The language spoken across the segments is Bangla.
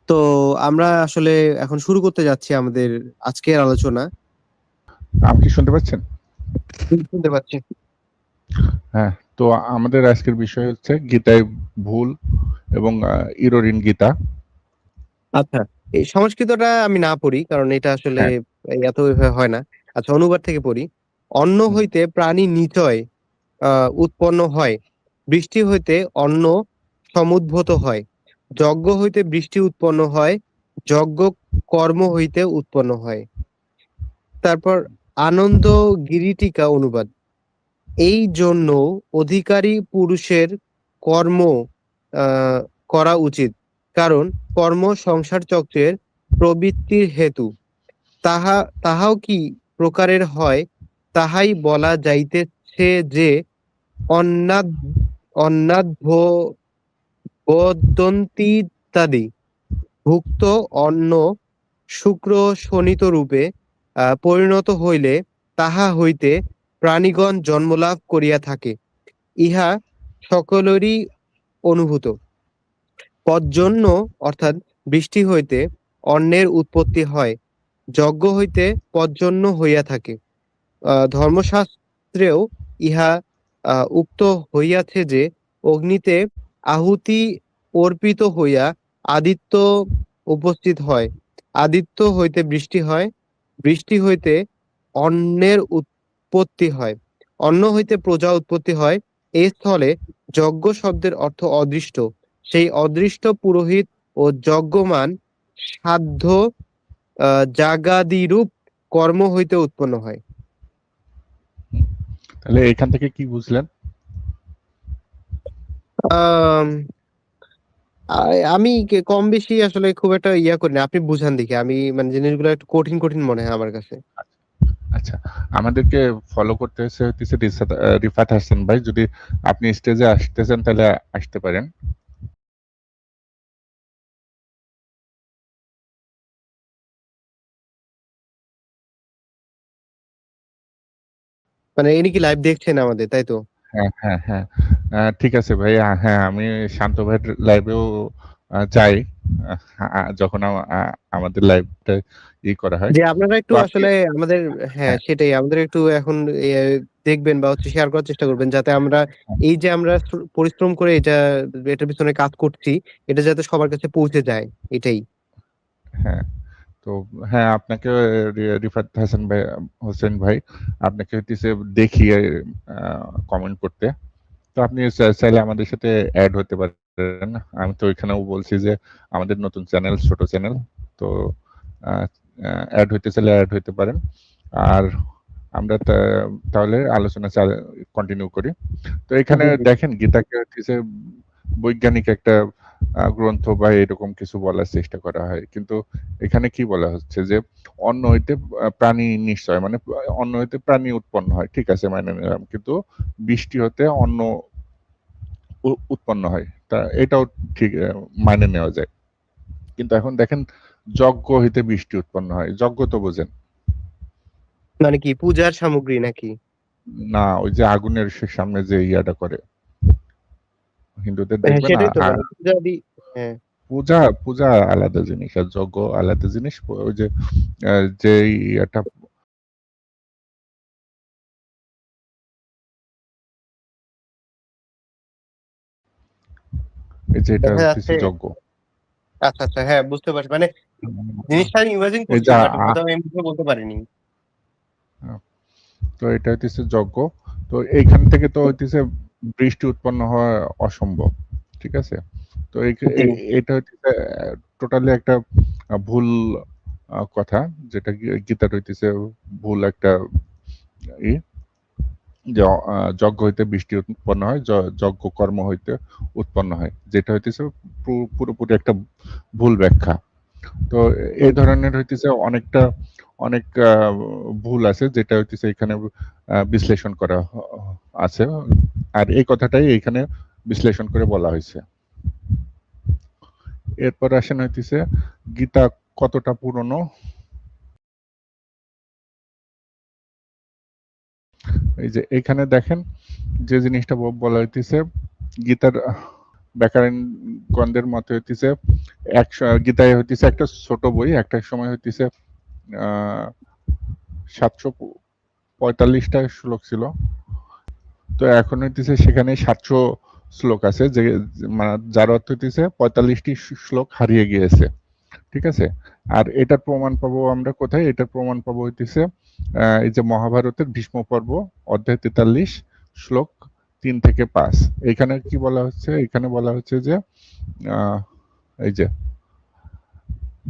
তো আমরা আসলে এখন শুরু করতে যাচ্ছি আমাদের আজকের আলোচনা। আপনি কি শুনতে পাচ্ছেন? শুনতে পাচ্ছি। হ্যাঁ, তো আমাদের আজকের বিষয় হচ্ছে গীতায় ভুল এবং ইরোরিন গীতা। আচ্ছা, এই সংস্কৃতটা আমি না পড়ি কারণ এটা আসলে হ্যাঁ। এত হয় না। আচ্ছা, অনুবাদ থেকে পড়ি। অন্ন হুম। হইতে প্রাণী নিচয় উৎপন্ন হয়, বৃষ্টি হইতে অন্ন সমুদ্ভূত হয়, যজ্ঞ হইতে বৃষ্টি উৎপন্ন হয়, যজ্ঞ কর্ম হইতে উৎপন্ন হয়। তারপর আনন্দ গিরিটিকা অনুবাদ। এই জন্য অধিকারী পুরুষের কর্ম আহ, করা উচিত, কারণ কর্ম সংসার চক্রের প্রবৃত্তির হেতু। তাহাও কি প্রকারের হয়, তাহাই বলা যাইতেছে যে অন্নাদ অন্নাদ্ভোদন্তীত্যাদি ভুক্ত অন্ন শুক্র শোণিত রূপে পরিণত হইলে তাহা হইতে প্রাণীগণ জন্মলাভ করিয়া থাকে, ইহা সকলেরই অনুভূত। পর্জন্য অর্থাৎ বৃষ্টি হইতে অন্নের উৎপত্তি হয়, যজ্ঞ হইতে পর্জন্য হইয়া থাকে। ধর্মশাস্ত্রেও ইহা উক্ত হইয়াছে যে অগ্নিতে আহুতি অর্পিত হইয়া আদিত্য উপস্থিত হয়, আদিত্য হইতে বৃষ্টি হয়, বৃষ্টি হইতে অন্নের উৎপত্তি হয়, অন্ন হইতে প্রজা উৎপত্তি হয়। এই স্থলে যজ্ঞ শব্দের অর্থ অদৃষ্ট, সেই অদৃষ্ট পুরোহিত ও যজ্ঞমান সাধ্য যাগাদিরূপ কর্ম হইতে উৎপন্ন হয়। তাহলে এখান থেকে কি বুঝলেন? আম, আমি কম বেশি আসলে খুব একটা ইয়া করি না, আপনি বুঝান দেখি। আমি মানে জিনিসগুলো একটু কঠিন কঠিন মনে হয় আমার কাছে। আচ্ছা, আমাদেরকে ফলো করতে হচ্ছে রিফাত হাসান ভাই। যদি আপনি স্টেজে আসতে চান তাহলে আসতে পারেন। মানে ইনি কি লাইভ দেখছেন আমাদের, তাই তো? হ্যাঁ, হ্যাঁ, হ্যাঁ। ঠিক আছে ভাই। হ্যাঁ, আমি শান্ত ভাইয়ের লাইভেও যাই যখন আমাদের লাইভটা করা হয়। যে আপনারা তো একটু আপনি আসলে আমাদের, হ্যাঁ হ্যাঁ, সেটাই, আমাদের একটু এখন এ, দেখবেন বা হচ্ছে শেয়ার করার চেষ্টা করবেন, যাতে আমরা হ্যাঁ, এই যে আমরা পরিশ্রম করে এটার পিছনে কাজ করছি, এটা যাতে সবার কাছে পৌঁছে যায়, এটাই। হ্যাঁ। তো হ্যাঁ, আপনাকে রিফাত হাসান ভাই, হোসেন ভাই, আপনাকে হচ্ছে দেখি কমেন্ট করতে। তো আপনি চাইলে আমাদের সাথে অ্যাড হতে পারেন। আমি তো ওইখানেও বলছি যে আমাদের নতুন চ্যানেল, ছোট চ্যানেল। তো অ্যাড হইতে চাইলে অ্যাড হইতে পারেন। আর আমরা তাহলে আলোচনা কন্টিনিউ করি। তো এখানে জি জি। দেখেন, গীতাকে হচ্ছে বৈজ্ঞানিক একটা গ্রন্থ বা এরকম কিছু বলার চেষ্টা করা হয়, কিন্তু এখানে কি বলা হচ্ছে যে অন্ন হইতে প্রাণী নিশ্চয়, মানে অন্ন হইতে প্রাণী উৎপন্ন হয়, ঠিক আছে, মানে নিলাম, কিন্তু বৃষ্টি হতে অন্ন উৎপন্ন হয়, তা এটাও ঠিক, মানে নেওয়া যায়। কিন্তু এখন দেখেন, যজ্ঞ হইতে বৃষ্টি উৎপন্ন হয়, যজ্ঞ তো বোঝেন? মানে কি পূজার সামগ্রী নাকি? না, ওই যে আগুনের সামনে যে ইয়াটা করে হিন্দুদের, হ্যাঁ দেখবেন। সেটাই তো, মানে পূজা হ্যাঁ। পূজা পূজা আলাদা জিনিস আর যজ্ঞ আলাদা জিনিস। ওই যে যে ইয়াটা, এই যে এটা দেখা হচ্ছে যাচ্ছে। যজ্ঞ। আচ্ছা আচ্ছা, হ্যাঁ বুঝতে পারছি, মানে জিনিসটা আমি ইমাজিন এই করছি যে বাট হয়তো আমি এমনি বলতে পারিনি। তো এটা হইতেছে যজ্ঞ। তো এইখান থেকে তো হইতেছে বৃষ্টি উৎপন্ন হওয়া অসম্ভব, ঠিক আছে? তো জি। এটা হইতেছে টোটালি একটা ভুল কথা, যেটা গীতার হইতেছে ভুল একটা ই, যে যজ্ঞ হইতে বৃষ্টি উৎপন্ন হয়, যজ্ঞ কর্ম হইতে উৎপন্ন হয়, যেটা হইতেছে পুরোপুরি একটা ভুল ব্যাখ্যা। তো এই হুম। ধরনের হইতেছে অনেক ভুল আছে, যেটা হইতেছে এখানে বিশ্লেষণ করা আছে। আর এই কথাটাই এখানে বিশ্লেষণ করে বলা হয়েছে। এরপর আসেন হইতেছে গীতা কতটা পুরনো। এই যে এখানে দেখেন, যে জিনিসটা বলা হইতেছে, গীতার ব্যাকরণ গ্রন্থের মতে হইতেছে গীতায় হইতেছে একটা ছোট বই, একটা সময় হইতেছে 745টা শ্লোক ছিল, তো এখন হইতেছে সেখানে 700 শ্লোক আছে, যে যার অর্থ হইতেছে 45টি শ্লোক হারিয়ে গিয়েছে। ঠিক আছে, আর এটার প্রমাণ পাবো আমরা কোথায়? এটার প্রমাণ পাবো হইতেছে এই যে মহাভারতের ভীষ্ম পর্ব, অধ্যায় 43, শ্লোক 3 থেকে 5। এখানে কি বলা হচ্ছে? এখানে বলা হচ্ছে যে এই যে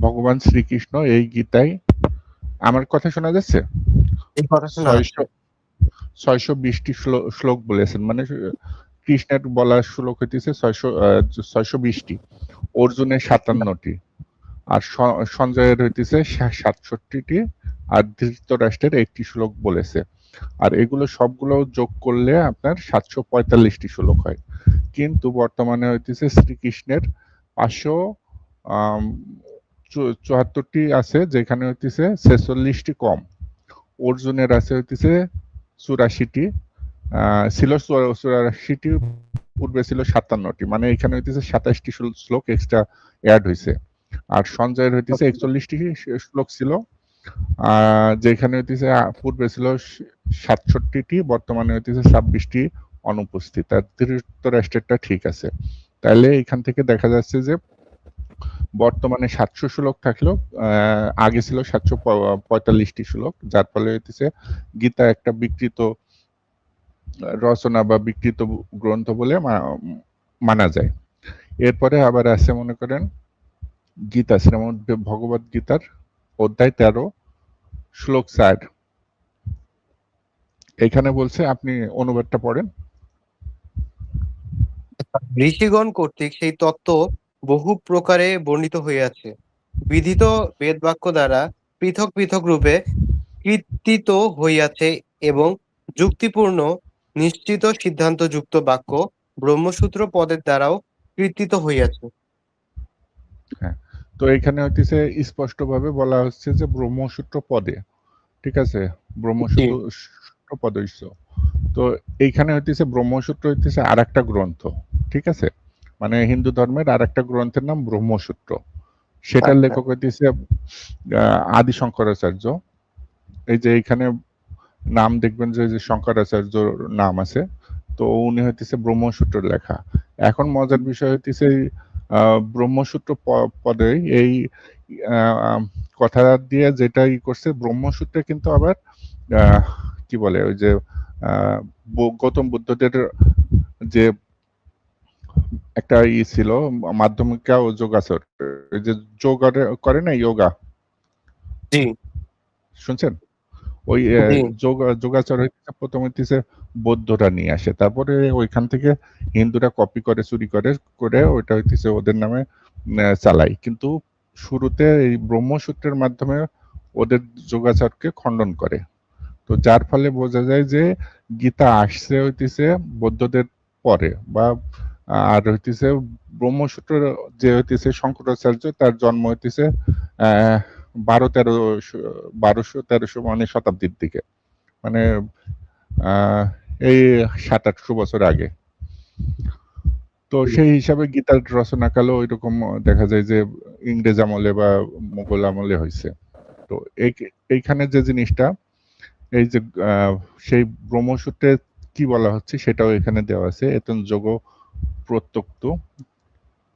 ভগবান শ্রীকৃষ্ণ এই গীতায়, আমার কথা শোনা যাচ্ছে? এই কথা শোনা যাচ্ছে। 620টি শ্লোক বলেছেন, মানে কৃষ্ণের বলা শ্লোক হইতেছে 620টি, অর্জুনের 57টি, আর সঞ্জয়ের হইতেছে 67টি, আর ধৃতরাষ্ট্রের একটি শ্লোক বলেছে। আর এগুলো সবগুলো যোগ করলে আপনার 745টি শ্লোক হয়। কিন্তু বর্তমানে হইতেছে শ্রীকৃষ্ণের 574টি আছে, যেখানে হইতেছে 46টি কম। অর্জুনের আছে হইতেছে 84টি, ছিল 84টি, পূর্বে ছিল 57টি, মানে এখানে হইতেছে 27টি শ্লোক এক্সট্রা অ্যাড হয়েছে। আর সঞ্জয়ের হইতেছে 41টি শ্লোক ছিল, যেখানে হইতেছে পূর্বে ছিল 67টি, বর্তমানে হইতেছে 26টি অনুপস্থিত। আর ধৃতরাষ্ট্রেরটা ঠিক আছে। তাইলে এখান থেকে দেখা যাচ্ছে যে বর্তমানে 700 শ্লোক থাকলেও আগে ছিল 745টি শ্লোক, যার ফলে হইতেছে গীতা একটা বিকৃত রচনা বা বিকৃত গ্রন্থ বলে মানা যায়। এরপরে আবার আছে মনে করেন গীতা, শ্রীমদ্ ভগবত গীতার অধ্যায় 13, শ্লোক 4। এখানে বলছে, আপনি অনুবাদটা পড়েন। ঋষিগণ কর্তৃক সেই তত্ত্ব বহু প্রকারে বর্ণিত হইয়াছে, বিধিত বেদবাক্য দ্বারা পৃথক পৃথক রূপে কীর্তিত হইয়াছে, এবং যুক্তিপূর্ণ নিশ্চিত সিদ্ধান্তযুক্ত বাক্য ব্রহ্মসূত্র পদের দ্বারাও কীর্তিত হইয়াছে। হ্যাঁ, তো এখানে হইতেছে স্পষ্টভাবে বলা হচ্ছে যে ব্রহ্মসূত্র পদে, ঠিক আছে, ব্রহ্মসূত্র পদে। তো এইখানে হইতেছে ব্রহ্মসূত্র হইতেছে আর একটা গ্রন্থ, ঠিক আছে, মানে হিন্দু ধর্মের আর একটা গ্রন্থের নাম ব্রহ্মসূত্র। সেটার লেখক হইতেছে আদি শঙ্করাচার্য। এই যে এইখানে নাম দেখবেন যে শঙ্করাচার্যর নাম আছে, তো উনি হইতেছে ব্রহ্মসূত্র লেখা। এখন মজার বিষয় হইতেছে ব্রহ্মসূত্র পদে এই কথা দিয়ে যেটা করছে, ব্রহ্মসূত্রে কিন্তু আবার কি বলে, ওই যে গৌতম বুদ্ধদের যে একটা ছিল, মাধ্যমিকা ও যোগাসর, এই যে যোগ করে না, যোগা, জি শুনছেন? ওই জি যোগাচর হইতেছে প্রথম হইতেছে বৌদ্ধরা নিয়ে আসে, তারপরে ওইখান থেকে হিন্দুরা কপি করে, চুরি করে করে ওইটা হইতেছে ওদের নামে চালাই। কিন্তু শুরুতে এই ব্রহ্মসূত্রের মাধ্যমে ওদের যোগাচরকে খণ্ডন করে। তো যার ফলে বোঝা যায় যে গীতা আসছে হইতেছে বৌদ্ধদের পরে, বা আর হইতেছে ব্রহ্মসূত্র যে হইতেছে শঙ্করাচার্য, তার জন্ম হইতেছে 1200-1300 মানে শতাব্দীর দিকে, মানে এই 700-800 বছর আগে। তো সেই হিসাবে গীতার রচনাকালও ওইরকম দেখা যায় যে ইংরেজ আমলে বা মোগল আমলে হয়েছে। তো এইখানে যে জিনিসটা, এই যে সেই ব্রহ্মসূত্রে কি বলা হচ্ছে সেটাও এখানে দেওয়া আছে। এতন যোগ প্রত্যক্ত,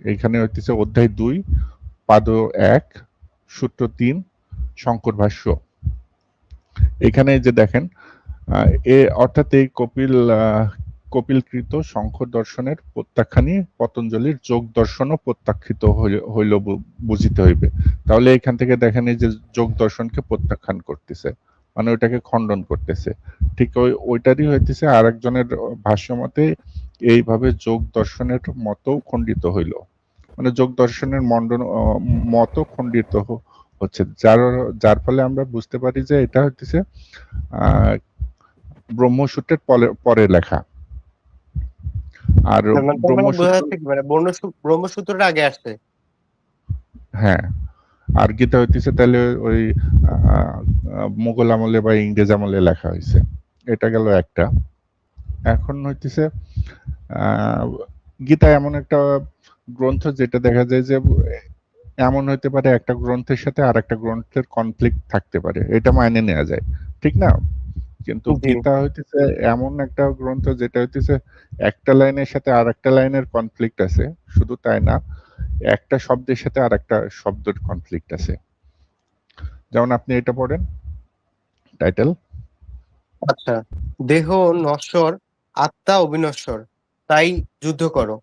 এখানে হইতেছে অধ্যায় 2, পাদ 1, সূত্র 3, শঙ্কর ভাষ্য। এখানে যে দেখেন, অর্থাৎ এই কপিলকৃত শঙ্কর দর্শনের প্রত্যাখ্যানই পতঞ্জলির যোগ দর্শনও প্রত্যাখ্যিত হইল বুঝিতে হইবে। তাহলে এখান থেকে দেখেন এই যে যোগ দর্শনকে প্রত্যাখ্যান করতেছে, মানে ওইটাকে খণ্ডন করতেছে। ঠিক ওইটারই হইতেছে আর একজনের ভাষ্য মতে এইভাবে যোগ দর্শনের মতো খণ্ডিত হইল, মানে যোগ দর্শনের মতো খণ্ডিত হচ্ছে, যার ফলে আমরা বুঝতে পারি যে এটা হইতেছে ব্রহ্মসূত্রের পরে লেখা। আর ব্রহ্মসূত্রটা আগে আসছে। হ্যাঁ, আর গীতা হইতেছে তাহলে ওই মুঘল আমলে বা ইংরেজ আমলে লেখা হয়েছে। এটা গেল একটা। এখন হইতেছে গীতা এমন একটা গ্রন্থ যেটা দেখা যায় যে এমন হতে পারে একটা গ্রন্থের সাথে আর একটা গ্রন্থের কনফ্লিক্ট থাকতে পারে, এটা মাইনে নেওয়া যায়, ঠিক না? কিন্তু জি গীতা হইতেছে এমন একটা গ্রন্থ যেটা হইতেছে একটা লাইনের সাথে আর একটা লাইনের কনফ্লিক্ট আছে, শুধু তাই না, একটা শব্দের সাথে আর একটা শব্দের কনফ্লিক্ট আছে। যেমন আপনি এটা পড়েন, টাইটেল। আচ্ছা, দেহ নশ্বর, আত্মা অবিনশ্বর, তাই যুদ্ধ করো।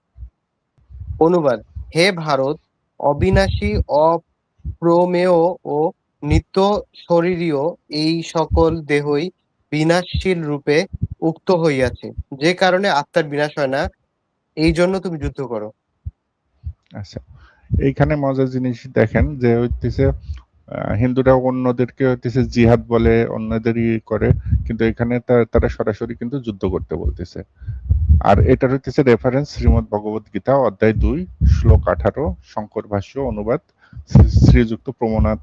অনুবাদ: হে ভারত, অবিনাশী, অপ্রমেয় ও নিত্য শরীরীয় এই সকল দেহই বিনাশশীল রূপে উক্ত হইয়াছে, যে কারণে আত্মার বিনাশ হয় না, এই জন্য তুমি যুদ্ধ করো। আচ্ছা, এইখানে মজার জিনিস দেখেন যে হইতেছে হিন্দুরা অন্যদেরকে হইতেছে জিহাদ বলে, অন্যদেরই করে, কিন্তু এখানে তারা সরাসরি কিন্তু যুদ্ধ করতে বলতেছে। আর এটার হইতেছে রেফারেন্স শ্রীমদ্ ভগবত গীতা অধ্যায় 2 শ্লোক 18, শঙ্কর ভাষ্য অনুবাদ শ্রীযুক্ত প্রমনাথ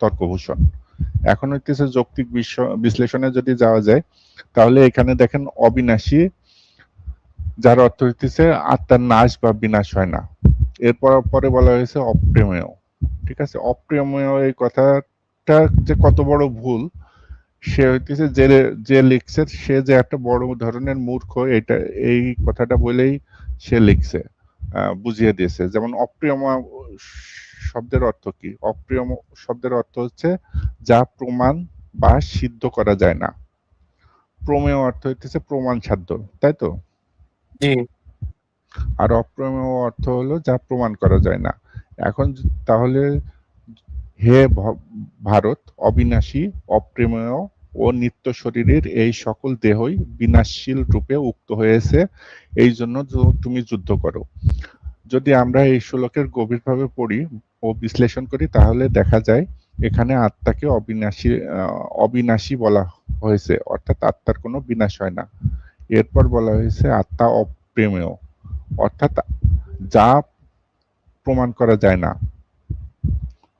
তর্কভূষণ। এখন হইতেছে যৌক্তিক বিশ্লেষণে যদি যাওয়া যায়, তাহলে এখানে দেখেন অবিনাশী, যার অর্থ হইতেছে আত্মার নাশ বা বিনাশ হয় না। এরপর পরে বলা হয়েছে অপ্রেমেয়। ঠিক আছে, অপ্রেমেয় এই কথাটা যে কত বড় ভুল, সে হইতেছে যে যে লিখছে সে যে একটা বড় ধরনের মূর্খ, এটা এই কথাটা বলেই সে লিখছে, বুঝিয়ে দিয়েছে। যেমন অপ্রিয়ময় শব্দের অর্থ কি? অপ্রিয় শব্দের অর্থ হচ্ছে যা প্রমাণ বা সিদ্ধ করা যায় না। প্রমেয় অর্থ হইতেছে প্রমাণ সাধ্য, তাই তো? জি আর অপ্রমেয় অর্থ হলো যা প্রমাণ করা যায় না। এখন তাহলে হে ভারত, অবিনাশী, অপ্রেমেয় ও নিত্য শরীরের এই সকল দেহই বিনাশশীল রূপে উক্ত হয়েছে, এই জন্য তুমি যুদ্ধ করো। যদি আমরা এই শ্লোকের গভীরভাবে পড়ি ও বিশ্লেষণ করি, তাহলে দেখা যায় এখানে আত্মাকে অবিনাশী বলা হয়েছে, অর্থাৎ আত্মার কোনো বিনাশ হয় না। এরপর বলা হয়েছে আত্মা অপ্রেমেয়, অর্থাৎ যা প্রমাণ করা যায় না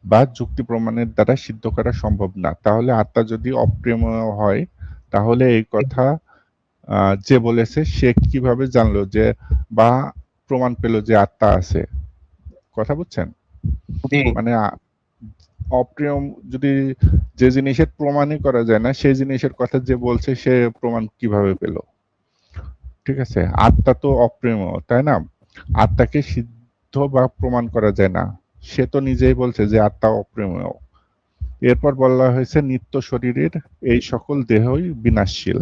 বা যুক্তি প্রমাণের দ্বারা সিদ্ধ করা সম্ভব না। তাহলে আত্মা যদি অপ্রেমেয় হয়, তাহলে এই কথা যে বলেছে সে কিভাবে জানলো যে বা প্রমাণ পেল যে আত্মা আছে? কথা বুঝছেন? জি মানে অপ্রিয়, যদি যে জিনিসের প্রমাণই করা যায় না সেই জিনিসের কথা যে বলছে সে প্রমাণ কিভাবে পেল? ঠিক আছে, আত্মা তো অপ্রেমেয়, তাই না? আত্মাকে সিদ্ধ বা প্রমাণ করা যায় না, সে তো নিজেই বলছে যে আত্মা অপ্রেমেয়। এরপর বলা হয়েছে নিত্য শরীরের এই সকল দেহই বিনাশশীল।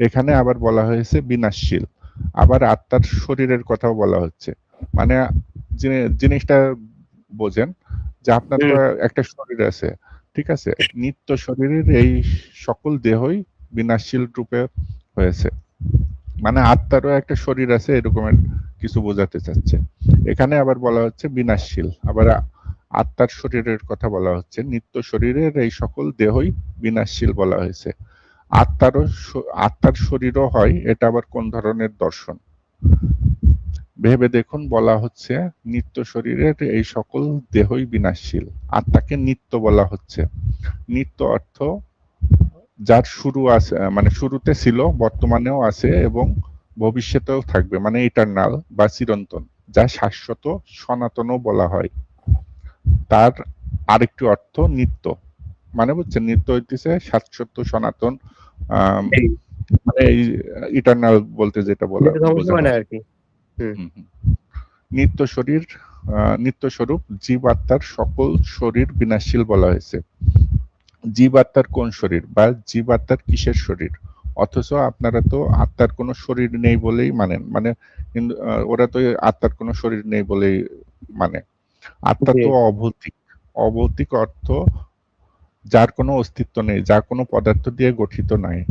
এখানে আবার বলা হয়েছে বিনাশশীল, আবার আত্মার শরীরের কথাও বলা হচ্ছে। মানে জিনিসটা বোঝেন যে আপনার তো হুম একটা শরীর আছে, ঠিক আছে? নিত্য শরীরের এই সকল দেহই বিনাশশীল রূপে হয়েছে, মানে আত্মারও একটা শরীর আছে, এরকমের কিছু বোঝাতে চাচ্ছে। এখানে আবার বলা হচ্ছে বিনাশশীল, আবার আত্মার শরীরের কথা বলা হচ্ছে, নিত্য শরীরের এই সকল দেহই বিনাশশীল বলা হয়েছে। আত্মার শরীরও হয়, এটা আবার কোন ধরনের দর্শন? ভেবে দেখুন, বলা হচ্ছে নিত্য শরীরের এই সকল দেহই বিনাশশীল, আত্মাকে নিত্য বলা হচ্ছে। নিত্য অর্থ যার শুরু আছে, মানে শুরুতে ছিল, বর্তমানেও আছে এবং ভবিষ্যতেও থাকবে, মানে ইটারনাল বা চিরন্তন, যা শাশ্বত, সনাতনও বলা হয়। তার আরেকটি অর্থ নিত্য, মানে বুঝছেন, নিত্য হইতেছে শাশ্বত, সনাতন, জি, মানে ইটারনাল বলতে যেটা যেটা ধ্বংস হয় বোঝানো না হয়। আর কি। হুম হুম, হুম। নিত্য শরীর, নিত্য স্বরূপ জীবাত্মার সকল শরীর বিনাশশীল বলা হয়েছে। জীবাত্মার কোন শরীর বা জীবাত্মার কিসের শরীর? অথচ আপনারা তো আত্মার কোনো শরীর নেই বলেই মানেন, মানে ওরা তো আত্মার কোনো শরীর নেই বলেই মানে। আত্মা জি তো অভৌতিক। অভৌতিক অর্থ যার কোনো অস্তিত্ব নেই, যার কোনো পদার্থ দিয়ে গঠিত নয়,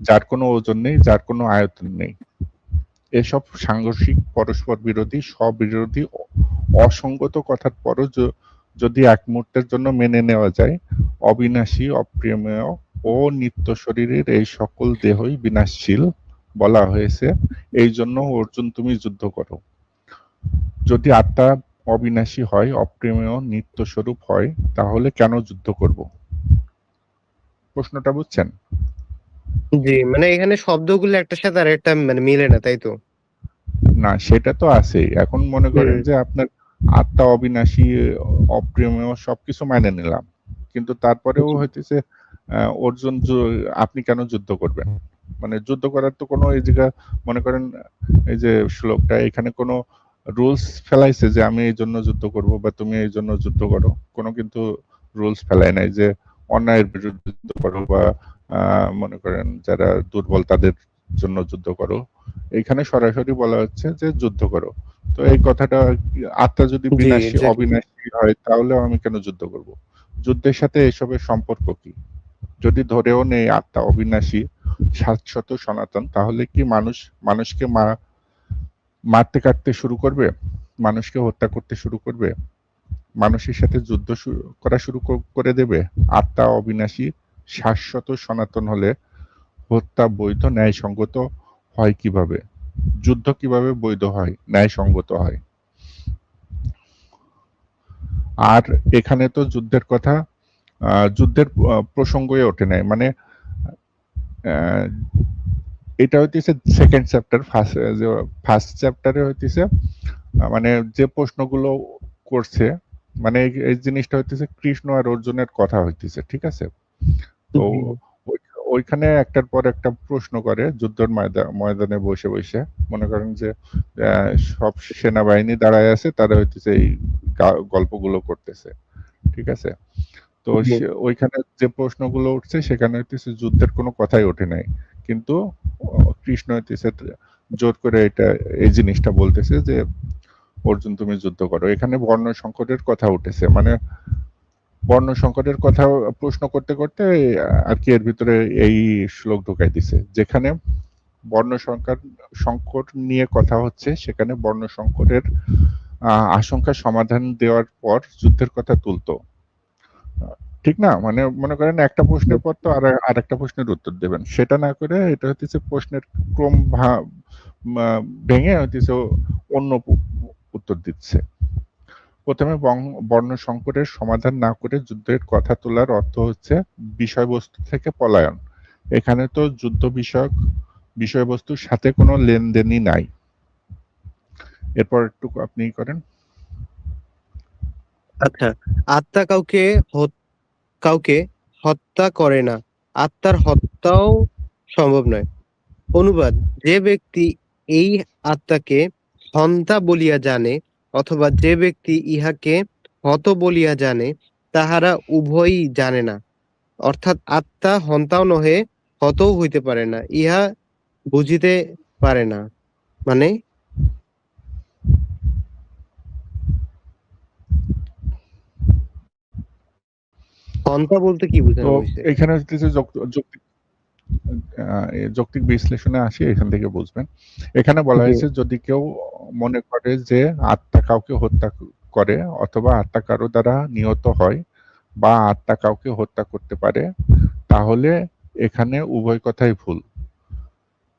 যার কোনো ওজন নেই, যার কোনো আয়তন নেই। এসব সাংঘর্ষিক, পরস্পর বিরোধী, স্ববিরোধী, অসঙ্গত কথার পরও যদি এক মুহূর্তের জন্য মেনে নেওয়া যায়, অবিনাশী, অপ্রিমেয় ও নিত্য শরীরের এই সকল দেহই বিনাশশীল বলা হয়েছে, এই জন্য অর্জুন তুমি যুদ্ধ করো। যদি আত্মা অবিনাশী হয়, অপ্রিমেয়, নিত্য স্বরূপ হয়, তাহলে কেন যুদ্ধ করব? প্রশ্নটা বুঝছেন? জি, মানে এখানে শব্দগুলো একটার সাথে আর একটা মানে মিলে না, তাই তো? না, সেটা তো আছেই। এখন মনে করেন যে আপনার আত্মা অবিনাশী, অপ্রিমেয় সবকিছু মেনে নিলাম, কিন্তু তারপরেও হইতেছে অর্জুন আপনি কেন যুদ্ধ করবেন? মানে যুদ্ধ করার তো কোনো এই জায়গা, মনে করেন এই যে শ্লোকটা, এখানে কোনো রুলস ফেলাইছে যে আমি এই জন্য যুদ্ধ করব বা তুমি এই জন্য যুদ্ধ করো? কোনো কিন্তু রুলস ফেলায় নাই যে অন্যায়ের বিরুদ্ধে যুদ্ধ করো বা মনে করেন যারা দুর্বল তাদের জন্য যুদ্ধ করো। এখানে সরাসরি বলা হচ্ছে যে যুদ্ধ করো। তো এই কথাটা, আত্মা যদি জি, বিনাশী এক্স্যাক্টলি। অবিনাশী হয় তাহলে আমি কেন যুদ্ধ করব? যুদ্ধের সাথে এসবের সম্পর্ক কি? যদি ধরেও নেই আত্মা অবিনাশী, শাশ্বত, সনাতন, তাহলে কি মানুষকে মারতে কাটতে শুরু করবে? মানুষকে হত্যা করতে শুরু করবে? মানুষের সাথে যুদ্ধ করা শুরু করে দেবে? আত্মা অবিনাশী, শাশ্বত, সনাতন হলে হত্যা বৈধ, ন্যায়সঙ্গত হয় কিভাবে? যুদ্ধ কিভাবে বৈধ হয়, ন্যায়সঙ্গত হয়? আর এখানে তো যুদ্ধের কথা, যুদ্ধের প্রসঙ্গই ওঠে নাই। মানে আহ, এটা হইতেছে সেকেন্ড চ্যাপ্টার। ফার্স্ট চ্যাপ্টারে হইতেছে মানে যে প্রশ্নগুলো করছে, মানে এই জিনিসটা হইতেছে কৃষ্ণ আর অর্জুনের কথা হইতেছে, ঠিক আছে? তো জি, ওইখানে একটার পর একটা প্রশ্ন করে যুদ্ধের ময়দানে বসে বসে। মনে করেন যে সব সেনাবাহিনী দাঁড়ায় আছে, তারা হইতেছে এই গল্পগুলো করতেছে, ঠিক আছে? তো জি। ওইখানে যে প্রশ্নগুলো উঠছে সেখানে হইতেছে যুদ্ধের কোনো কথাই ওঠে নাই, কিন্তু কৃষ্ণ হইতেছে জোর করে এটা, এই জিনিসটা বলতেছে যে অর্জুন তুমি যুদ্ধ করো। এখানে বর্ণ সংকটের কথা উঠেছে, মানে বর্ণ সংকটের কথা প্রশ্ন করতে করতে আর কি এর ভিতরে এই শ্লোক ঢুকাই দিছে, যেখানে বর্ণ সংকট নিয়ে কথা হচ্ছে, সেখানে বর্ণ সংকটের আশঙ্কা সমাধান দেওয়ার পর যুদ্ধের কথা তুলতো। ঠিক না? মানে মনে করেন একটা প্রশ্নের পর তো আর একটা প্রশ্নের উত্তর দেবেন, সেটা না করে এটা হচ্ছে প্রশ্নের ক্রম ভেঙে হচ্ছে অন্য উত্তর দিচ্ছে। প্রথমে বর্ণ সংকটের সমাধান না করে যুদ্ধের কথা তোলার অর্থ হচ্ছে বিষয়বস্তু থেকে পলায়ন। এখানে তো যুদ্ধ বিষয়ক বিষয়বস্তুর সাথে কোনো লেনদেনই নাই। এরপর একটু আপনি করেন। আচ্ছা, আত্মা কাউকে হত্যা করে না। আত্মার হত্যাও সম্ভব নয়। অনুবাদ: যে ব্যক্তি এই আত্মাকে হন্তা বলিয়া জানে, অথবা যে ব্যক্তি ইহাকে হত বলিয়া জানে, তাহারা উভয়ই জানে না। অর্থাৎ আত্মা হন্তাও নহে, হতও হইতে পারে না, ইহা বুঝিতে পারে না। মানে হন্তা বলতে কি তো বোঝানো হয়েছে? এখানে হচ্ছে যৌক্তিক যৌক্তিক বিশ্লেষণে আসি, এখান থেকে বুঝবেন। এখানে বলা জি, হয়েছে যদি কেউ মনে করে যে আত্মা কাউকে হত্যা করে, অথবা আত্মা কারো দ্বারা নিহত হয়, বা আত্মা কাউকে হত্যা করতে পারে, তাহলে এখানে উভয় কথাই ভুল।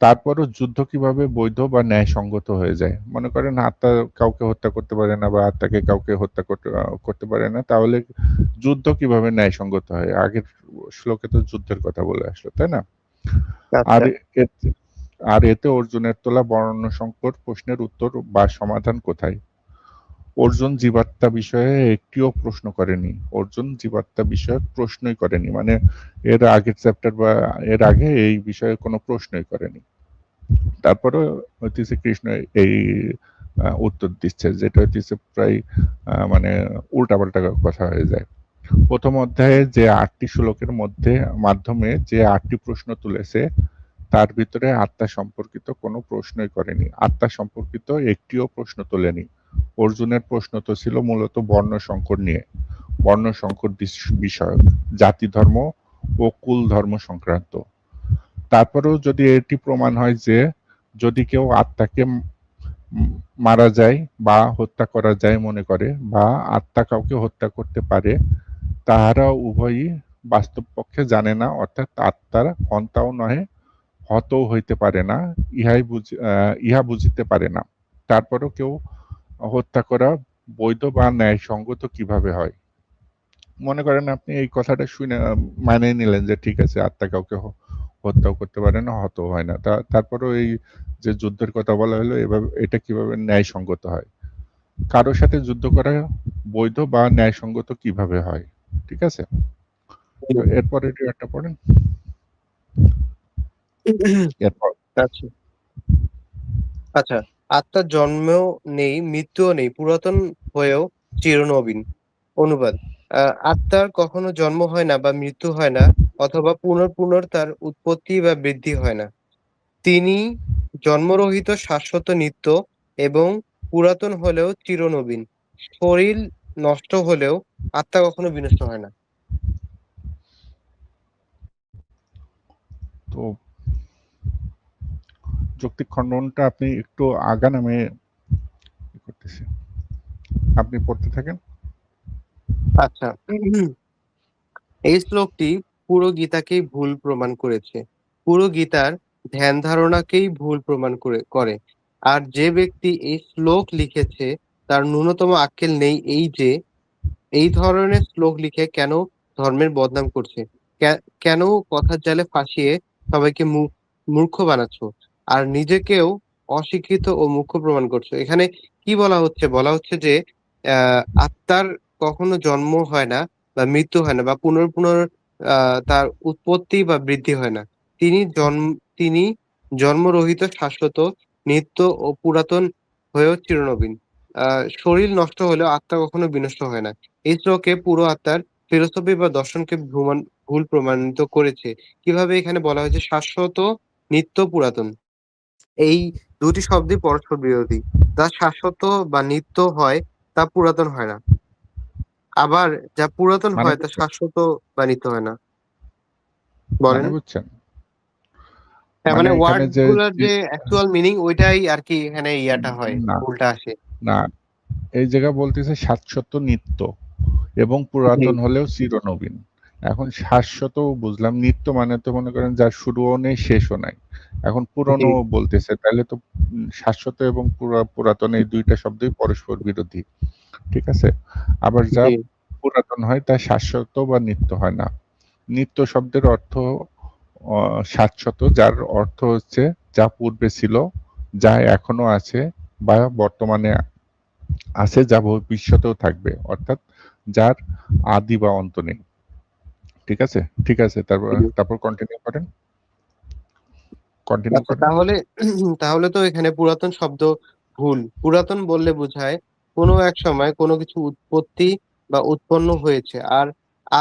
তারপরও যুদ্ধ কিভাবে বৈধ বা ন্যায়সঙ্গত হয়ে যায়? মনে করেন আত্মা কাউকে হত্যা করতে পারে না বা আত্মাকে কাউকে হত্যা করতে পারে না, তাহলে যুদ্ধ কিভাবে ন্যায়সঙ্গত হয়? আগের শ্লোকে তো যুদ্ধের কথা বলে আসলো, তাই না? আর আচ্ছা। এতে এতে অর্জুনের তোলা বর্ণ সংকট প্রশ্নের উত্তর বা সমাধান কোথায়? অর্জুন জীবাত্মা বিষয়ে একটিও প্রশ্ন করেনি। অর্জুন জীবাত্মা বিষয়ে প্রশ্নই করেনি, মানে এর আগের চ্যাপ্টার বা এর আগে এই বিষয়ে কোনো প্রশ্নই করেনি। তারপরেও হইতেছে কৃষ্ণ এই উত্তর দিচ্ছে, যেটা হইতেছে প্রায় মানে উল্টাপাল্টা কথা হয়ে যায়। প্রথম অধ্যায়ে যে ৮টি শ্লোকের মাধ্যমে যে ৮টি প্রশ্ন তুলেছে, তার ভিতরে আত্মা সম্পর্কিত কোনো প্রশ্নই করেনি। আত্মা সম্পর্কিত একটিও প্রশ্ন তোলেনি। অর্জুনের প্রশ্ন তো ছিল মূলত বর্ণ সংকর নিয়ে, বর্ণ সংকর বিষয়ক, জাতি ধর্ম ও কুল ধর্ম সংক্রান্ত। তারপরেও যদি এটি প্রমাণ হয় যে যদি কেউ আত্মাকে মারা যায় বা হত্যা করা যায় মনে করে, বা আত্মা কাউকে হত্যা করতে পারে, তাহারা উভয়ই বাস্তব পক্ষে জানে না, অর্থাৎ আত্মার হন্তাও নহে, হতও হইতে পারে না, ইহা বুঝিতে পারে না। তারপরও কেউ হত্যা করা বৈধ বা ন্যায়সঙ্গত কিভাবে হয়? মনে করেন আপনি এই কথাটা শুনে মানে নিলেন যে ঠিক আছে, আত্মা কাউকে হত্যাও করতে পারে না, হতও হয় না। তারপরেও এই যে যুদ্ধের কথা বলা হলো, এভাবে এটা কিভাবে ন্যায়সঙ্গত হয়? কারো সাথে যুদ্ধ করা বৈধ বা ন্যায়সঙ্গত কিভাবে হয়? ঠিক আছে? তো এরপরের একটা পড়েন। এরপর আচ্ছা আচ্ছা, আত্মার জন্মেও নেই, মৃত্যুও নেই, পুরাতন হয়েও চিরনবীন। অনুবাদ: আত্মার কখনো জন্ম হয় না বা মৃত্যু হয় না, অথবা পুনর তার উৎপত্তি বা বৃদ্ধি হয় না। তিনি জন্মরহিত, শাশ্বত, নিত্য এবং পুরাতন হলেও চিরনবীন। শরীর নষ্ট হলেও আত্মা কখনো বিনষ্ট হয় না। তো যৌক্তিক খণ্ডনটা আপনি একটু আগান, আমি করতেছি, আপনি পড়তে থাকেন। আচ্ছা, এই শ্লোকটি পুরো গীতাকেই ভুল প্রমাণ করেছে। পুরো গীতার ধ্যান ধারণাকেই ভুল প্রমাণ করে। আর যে ব্যক্তি এই শ্লোক লিখেছে তার ন্যূনতম আক্কেল নেই এই ধরনের শ্লোক লিখে কেন ধর্মের বদনাম করছে, কেন কথার জালে ফাঁসিয়ে সবাইকে মূর্খ বানাচ্ছ, আর নিজেকেও অশিক্ষিত ও মূর্খ প্রমাণ করছো। এখানে কি বলা হচ্ছে? বলা হচ্ছে যে আত্মার কখনো জন্ম হয় না বা মৃত্যু হয় না বা পুনর তার উৎপত্তি বা বৃদ্ধি হয় না। তিনি জন্মরহিত, শাশ্বত, নিত্য ও পুরাতন হয়েও চিরনবীন। শরীর নষ্ট হলেও আত্মা কখনো বিনষ্ট হয় না। এই শ্লোকে পুরো আত্মার ফিলোসফি বা দর্শনকে ভুল প্রমাণিত করেছে। কিভাবে? এখানে বলা হয়েছে শাশ্বত, নিত্য, পুরাতন। এই দুটি শব্দই পরস্পর বিরোধী। যা শাশ্বত বা নিত্য হয় তা পুরাতন হয় না। আবার যা পুরাতন মানে হয় তা বুঝছেন? শাশ্বত বা নিত্য হয় না। মানে বলেন। বুঝছেন? হ্যাঁ, মানে মানে এখানে ওয়ার্ড যে গুলার যে অ্যাকচুয়াল মিনিং ওইটাই আরকি এখানে ইয়াটা হয়, না, ভুলটা আসে। না, এই জায়গায় বলতেছে শাশ্বত, নিত্য এবং জি, পুরাতন হলেও চিরনবীন। এখন শাশ্বত বুঝলাম, নিত্য মানে তো মনে করেন যার শুরুও নেই, শেষও নাই। এখন জি, পুরনো বলতেছে, তাহলে তো শাশ্বত এবং পুরাতন এই দুইটা শব্দই পরস্পর বিরোধী। ঠিক আছে? আবার যা জি, পুরাতন হয় তা শাশ্বত বা নিত্য হয় না। নিত্য শব্দের অর্থ শাশ্বত, যার অর্থ হচ্ছে যা পূর্বে ছিল, যা এখনো আছে বা বর্তমানে আছে, যা ভবিষ্যতেও থাকবে, অর্থাৎ যার আদি বা অন্ত নেই। ঠিক আছে? ঠিক আছে, তারপর জি। তারপর কন্টিনিউ আচ্ছা, করেন। তাহলে তাহলে তো এখানে পুরাতন শব্দ ভুল। পুরাতন বললে বোঝায় কোনো এক সময় কোনো কিছু উৎপত্তি বা উৎপন্ন হয়েছে আর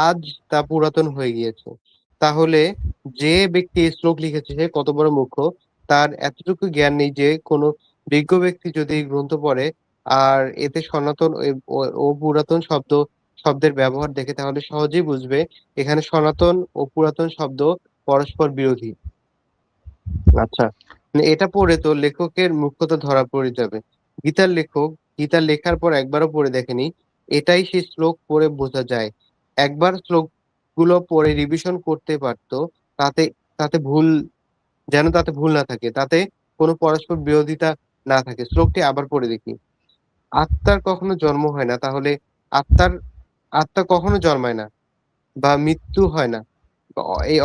আজ তা পুরাতন হয়ে গিয়েছে। তাহলে যে ব্যক্তি এই শ্লোক লিখেছে সে কত বড় মূর্খ! তার এতটুকু জ্ঞান নেই যে কোনো বিজ্ঞ ব্যক্তি যদি এই গ্রন্থ পড়ে আর এতে সনাতন ও পুরাতন শব্দের ব্যবহার দেখে তাহলে সহজেই বুঝবে এখানে সনাতন ও পুরাতন শব্দ পরস্পর বিরোধী। আচ্ছা। মানে এটা পড়ে তো লেখকের মূর্খতা ধরা পড়ে যাবে। গীতার লেখক গীতা লেখার পর একবারও পড়ে দেখেনি। এটাই সেই শ্লোক পড়ে বোঝা যায়। একবার শ্লোকগুলো পড়ে রিভিশন করতে পারতো, তাতে তাতে ভুল তাতে ভুল না থাকে। তাতে কোনো পরস্পর বিরোধিতা না থাকে। শ্লোকটি আবার পড়ে দেখি। আত্মার কখনো জন্ম হয় না, তাহলে আত্মার আত্মা কখনো জন্মায় না বা মৃত্যু হয় না।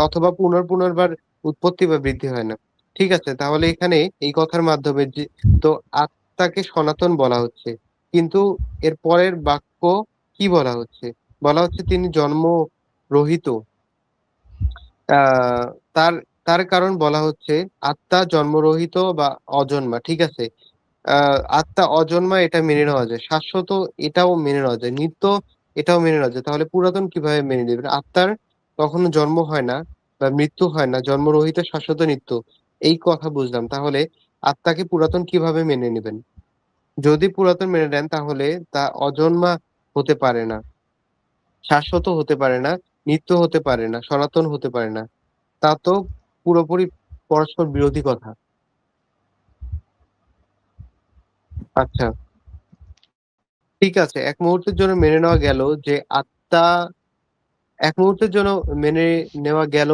অথবা পুনর্বার উৎপত্তি বা বৃদ্ধি হয় না। ঠিক আছে, তাহলে এখানে এই কথার মাধ্যমে যে তো আত্মাকে সনাতন বলা হচ্ছে। কিন্তু এর পরের বাক্য কি বলা হচ্ছে? বলা হচ্ছে তিনি জন্মরহিত। আ তার তার কারণ বলা হচ্ছে আত্মা জন্মরহিত বা অজন্মা। ঠিক আছে? আ আত্মা অজন্মা এটা মেনে নেওয়া যায়। শাশ্বত এটাও মেনে নেওয়া যায়। নিত্য এটাও মেনে নেওয়া যায়। তাহলে পুরাতন কিভাবে মেনে নিবেন? আত্মার কখনো জন্ম হয় না বা মৃত্যু হয় না। জন্মরহিত, শাশ্বত, নিত্য। এই কথা বুঝলাম। তাহলে আত্মাকে পুরাতন কিভাবে মেনে নিবেন? যদি পুরাতন মেনে নেন তাহলে তা অজন্মা হতে পারে না, শাশ্বত হতে পারে না, নিত্য হতে পারে না, সনাতন হতে পারে না। তা তো পুরোপুরি পরস্পর বিরোধী কথা। আচ্ছা, ঠিক আছে। এক মুহূর্তের জন্য মেনে নেওয়া গেল যে আত্মা এক মুহূর্তের জন্য মেনে নেওয়া গেল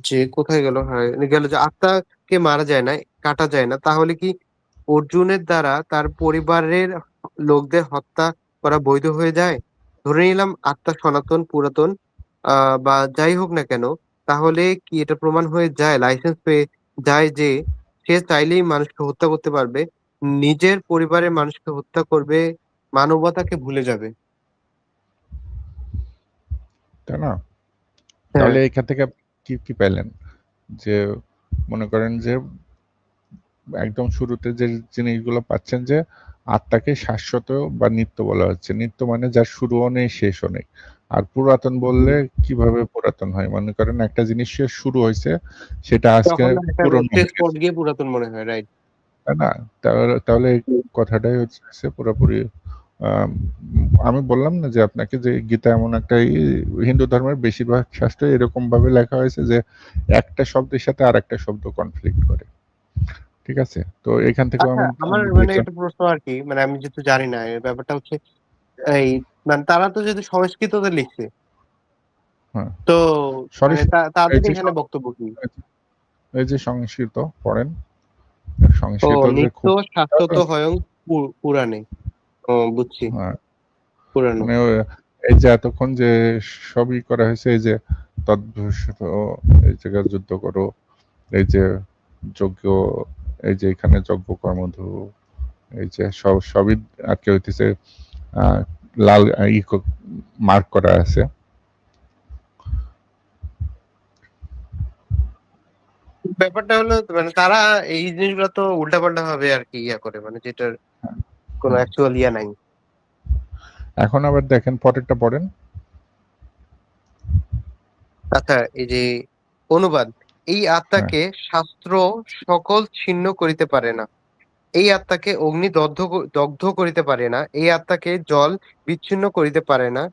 যে কোথায় গেল? হ্যাঁ, গেল যে আত্মাকে মারা যায় না, কাটা যায় না। তাহলে কি অর্জুনের দ্বারা তার পরিবারের লোকদের হত্যা করা বৈধ হয়ে যায়? ধরে নিলাম আত্মা সনাতন, পুরাতন বা যাই হোক না কেন, তাহলে কি এটা প্রমাণ হয়ে যায়, লাইসেন্স পেয়ে যায় যে সে চাইলেই মানুষকে হত্যা করতে পারবে, নিজের পরিবারের মানুষকে হত্যা করবে, মানবতাকে ভুলে যাবে? তাই না? হ্যাঁ, তাহলে এখান থেকে আপনি কি কি পেলেন? যে মনে করেন যে একদম শুরুতে যে জিনিসগুলো পাচ্ছেন যে আত্মাকে শাশ্বত বা নিত্য বলা হচ্ছে। নিত্য মানে যার শুরুও নেই শেষও নেই। আর পুরাতন বললে কিভাবে পুরাতন হয়? মনে করেন একটা জিনিসের শুরু হইছে সেটা আজকে তখন একটা পুরনো শেষ হয়ে পথ গেছে। গিয়ে পুরাতন মনে হয়, রাইট? তাই না? তাহলে এই কথাটাই হচ্ছে পুরোপুরি আম আমি বললাম না যে আপনাকে যে গীতা এমন একটা হিন্দু ধর্মের বেশিরভাগ শাস্ত্রে এরকমভাবে লেখা হয়েছে যে একটা শব্দের সাথে আরেকটা শব্দ কনফ্লিক্ট করে। ঠিক আছে? তো এখান থেকেও আচ্ছা, আমি আমার মানে দেখলাম। একটা প্রশ্ন আরকি, মানে আমি যেহেতু জানি না এই ব্যাপারটা হচ্ছে, এই মানে তারা তো যেহেতু সংস্কৃততে লিখছে, হ্যাঁ, তো সরি মানে এই তাদের যে এখানে বক্তব্য কি? এই যে সংস্কৃত পড়েন, ও, সংস্কৃত যে নিত্য খুব শাশ্বত হয়ং পুরাণে। ও, বুঝছি। হ্যাঁ, পুরানো। মানে এই যে এতক্ষণ যে সবই করা হয়েছে এই যে তদ্ভুত এই জায়গায় যুদ্ধ করো, এই যে যজ্ঞ, এই যে এখানে যজ্ঞ কর্মধু, এই যে সবই আর কি হইতেছে আহ, লাল মার্ক করা আছে। ব্যাপারটা হলো মানে তারা এই জিনিসগুলো তো উল্টাপাল্টা ভাবে আর কি ইয়া করে, মানে যেটার কোনো হুম। অ্যাকচুয়াল ইয়া নাই। এখন আবার দেখেন পরেরটা পড়েন। আচ্ছা, এই যে অনুবাদ, এই হ্যাঁ, আত্মাকে শাস্ত্র সকল ছিন্ন করিতে পারে না, এই আত্মাকে অগ্নি দগ্ধ করিতে পারে না, এই আত্মাকে জল বিচ্ছিন্ন করিতে পারে না,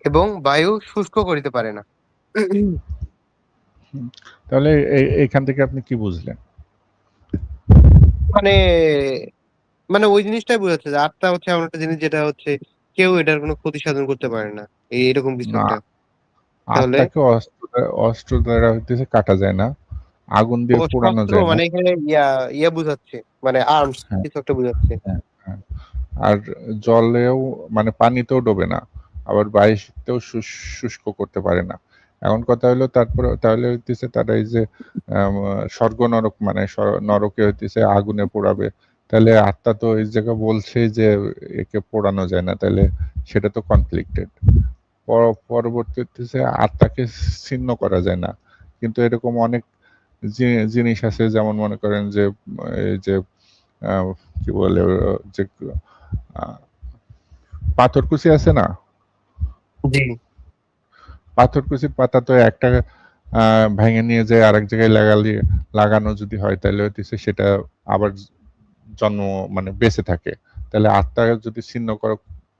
এবং বায়ু শুষ্ক করিতে পারে না। হুম। তাহলে এইখান থেকে আপনি কি বুঝলেন? মানে মানে ওই জিনিসটাই বোঝাচ্ছে যে আত্মা হচ্ছে এমন একটা জিনিস যেটা হচ্ছে কেউ এটার কোনো ক্ষতি সাধন করতে পারে না, এরকম কিছু না, একটা। তাহলে আত্মাকে অস্ত্র দ্বারা হইতেছে কাটা যায় না, আগুন ও, দিয়ে পোড়ানো শস্ত্র যায় না। মানে এখানে ইয়া ইয়া বুঝাচ্ছে, মানে আর্মস হ্যাঁ, কিছু একটা বুঝাচ্ছে। হ্যাঁ, হ্যাঁ। আর জলেও মানে পানিতেও ডোবে না, আবার বায়ুতেও শুষ্ক করতে পারে না। এখন কথা হলো তারপরে তাহলে হইতেছে তারা এই যে আম, স্বর্গ নরক মানে নরকে হইতেছে আগুনে পোড়াবে, তাহলে আত্মা তো এই জায়গা বলছে যে একে পোড়ানো যায় না, তাহলে সেটা তো কনফ্লিক্টেড। পরবর্তী হইতেছে আত্মাকে ছিন্ন করা যায় না, কিন্তু এরকম অনেক জিনিস আছে যেমন মনে করেন যে এই যে আহ, কি বলে যে আহ, পাথরকুচি আছে না? জি। পাথরকুচির পাতা তো একটা ভেঙে নিয়ে যায় আরেক জায়গায় লাগানো যদি হয় তাহলে হইতেছে সেটা আবার জন্ম মানে বেঁচে থাকে। তাহলে আত্মা যদি ছিন্ন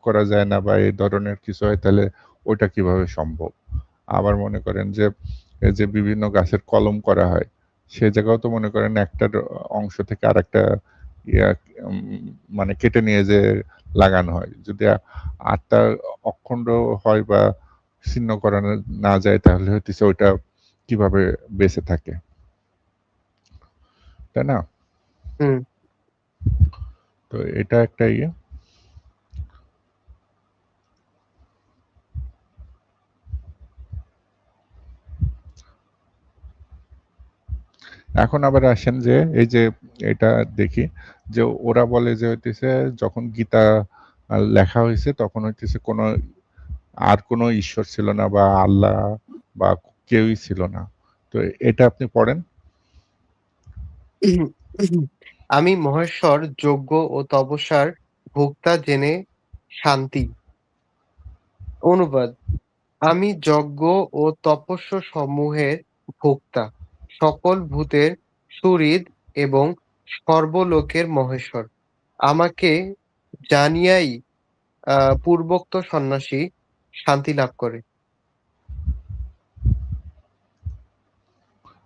করা যায় না বা এই ধরনের কিছু হয় তাহলে ওইটা কিভাবে সম্ভব? আবার মনে করেন যে এই যে বিভিন্ন গাছের কলম করা হয়, সে জায়গাও তো মনে করেন একটা অংশ থেকে আরেকটা ইয়া উম, মানে কেটে নিয়ে যে লাগানো হয়। যদি আত্মা অখণ্ড হয় বা ছিন্ন করা না যায় তাহলে হইতেছে ওইটা কিভাবে বেঁচে থাকে, তাই না? হুম। তো এটা একটা ইয়ে। এখন আবার আসেন যে এই যে এটা দেখি যে ওরা বলে যে হইতেছে যখন গীতা লেখা হয়েছে তখন হইতেছে কোনো আর কোনো ঈশ্বর ছিল না বা আল্লাহ বা কেউই ছিল না। তো এটা আপনি পড়েন। আমি মহেশ্বর যজ্ঞ ও তপস্যার ভোক্তা জেনে শান্তি। অনুবাদ, আমি যজ্ঞ ও তপস্য সমূহের ভোক্তা, সকল ভূতের সুহৃদ এবং সর্বলোকের মহেশ্বর। আমাকে জানিয়াই পূর্বোক্ত সন্ন্যাসী শান্তি লাভ করে।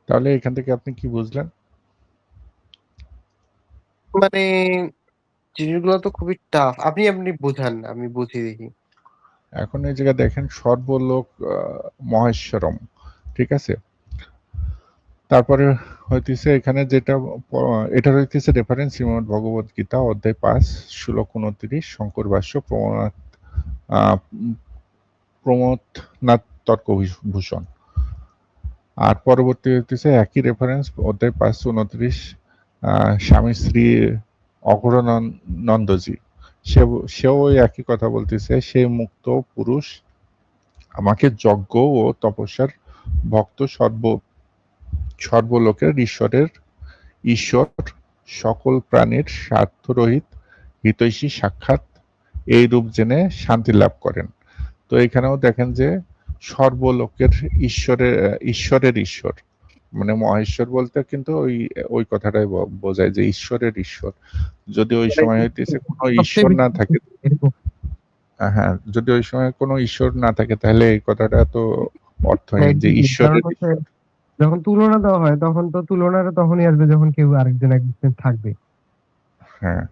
তাহলে এখান থেকে আপনি কি বুঝলেন? মানে জিনিসগুলো তো খুবই টাফ, আপনি আপনি বুঝান, আমি বুঝি দেখি। এখন এই জায়গায় দেখেন সর্বলোক মহেশ্বরম, ঠিক আছে? তারপরে হইতেছে এখানে যেটা এটা হইতেছে রেফারেন্স শ্রীমদ ভগবত গীতা অধ্যায় 5 শ্লোক 29 শঙ্কর ভাষ্য আহ, প্রমথনাথ তর্ক ভূষণ। আর পরবর্তী হইতেছে একই রেফারেন্স অধ্যায় 529 স্বামী শ্রী অঘোরানন্দজি, সেও ওই একই কথা বলতেছে, সে মুক্ত পুরুষ আমাকে যজ্ঞ ও তপস্যার ভক্ত সর্বলোকের ঈশ্বর সকল প্রাণীর স্বার্থরহিত হিতৈষী সাক্ষাৎ এই রূপ জেনে শান্তি লাভ করেন। তো এখানেও দেখেন যে সর্বলোকের ঈশ্বরের ঈশ্বর, মানে মহেশ্বর বলতে কিন্তু ওই কথাটাই বোঝায় যে ঈশ্বরের ঈশ্বর। যদি ওই সময় হইতেছে কোনো সবচেয়ে ঈশ্বর বেশি না থাকে, এরকম। হ্যাঁ, যদি ওই সময় কোনো ঈশ্বর না থাকে তাহলে এই কথাটা তো হ্যাঁ, অর্থহীন যে একদমই। কারণ ঈশ্বরের হচ্ছে যখন তুলনা দেওয়া হয় তখন তো তুলনাটা তখনই আসবে যখন কেউ আরেকজন একজন থাকবে। হ্যাঁ,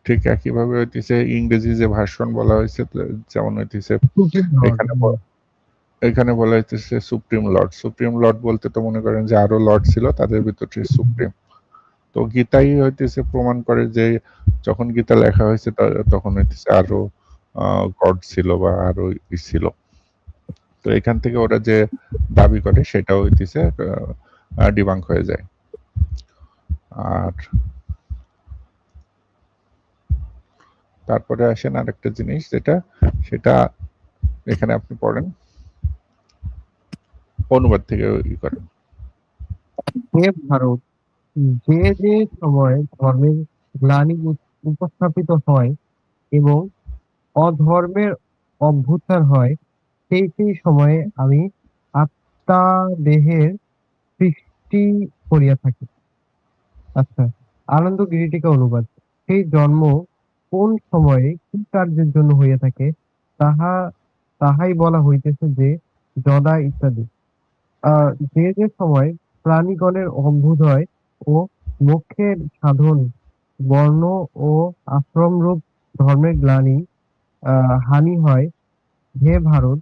ঠিক একইভাবে হইতেছে ইংরেজি যে ভার্সন বলা হয়েছে, যেমন হইতেছে সুপ্রিম লর্ড। এখানে এখানে বলা হইতেছে সুপ্রিম লর্ড। সুপ্রিম লর্ড বলতে তো মনে করেন যে আরো লর্ড ছিল, তাদের ভিতরে সুপ্রিম। তো গীতাই হইতেছে প্রমাণ করে যে যখন গীতা লেখা হয়েছে তখন হইতেছে আরো গড ছিল বা আরো ছিল। তো এখান থেকে ওরা যে দাবি করে সেটাও হইতেছে ডিবাঙ্ক হয়ে যায়। আর তারপরে আসেন আরেকটা জিনিস সেটা এখানে আপনি পড়েন, অনুবাদ থেকে করেন। হে ভারত, যে যে সময় ধর্মের গ্লানি উপস্থাপিত হয় এবং অধর্মের অভ্যুত্থান হয়, সেই সেই সময়ে আমি আত্মা দেহের সৃষ্টি করিয়া থাকি। আচ্ছা, আনন্দ গিরিটিকা অনুবাদ। সেই জন্ম কোন সময়ে কি কার্যের জন্য হইয়া থাকে, তাহা তাহাই বলা হইতেছে যে যদা ইত্যাদি। যে যে সময় প্রাণীগণের অভ্যুদয় ও মোক্ষের সাধন, বর্ণ ও আশ্রমরূপ ধর্মের গ্লানি হানি হয়, হে ভারত,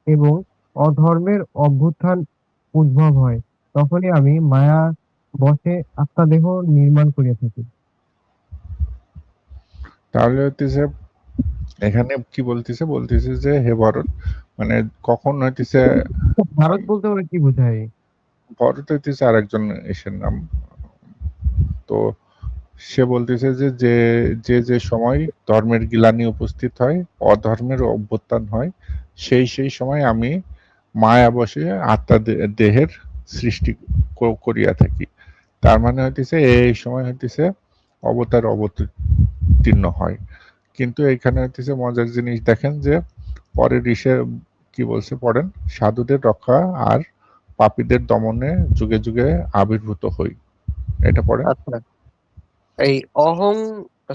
এবং অধর্মের অভ্যুত্থান উদ্ভব হয়, তখনই আমি মায়া বশে আত্মাদেহ নির্মাণ করিয়া থাকি। তাহলে হইতেছে এখানে কি বলতেছে যে হে ভরত, মানে কখন হইতেছে ভারত বলতে ওরা কি বোঝায়? ভরত হইতেছে আরেকজন এসের নাম। তো সে বলতেছে যে যে যে যে সময় ধর্মের গ্লানি উপস্থিত হয়, অধর্মের অভ্যুত্থান হয়, সেই সময় আমি মায়াবশে আত্মা দেহের সৃষ্টি করিয়া থাকি। তার মানে হইতেছে এই সময় হইতেছে অবতার অবতীর্ণ হয়। কিন্তু এখানে হইতেছে মজার জিনিস দেখেন যে পরের ঋষে কি বলছে পড়েন, সাধুদের রক্ষা আর পাপীদের দমনে যুগে যুগে আবির্ভূত হই। এটা পড়েন। আচ্ছা, এই অহং,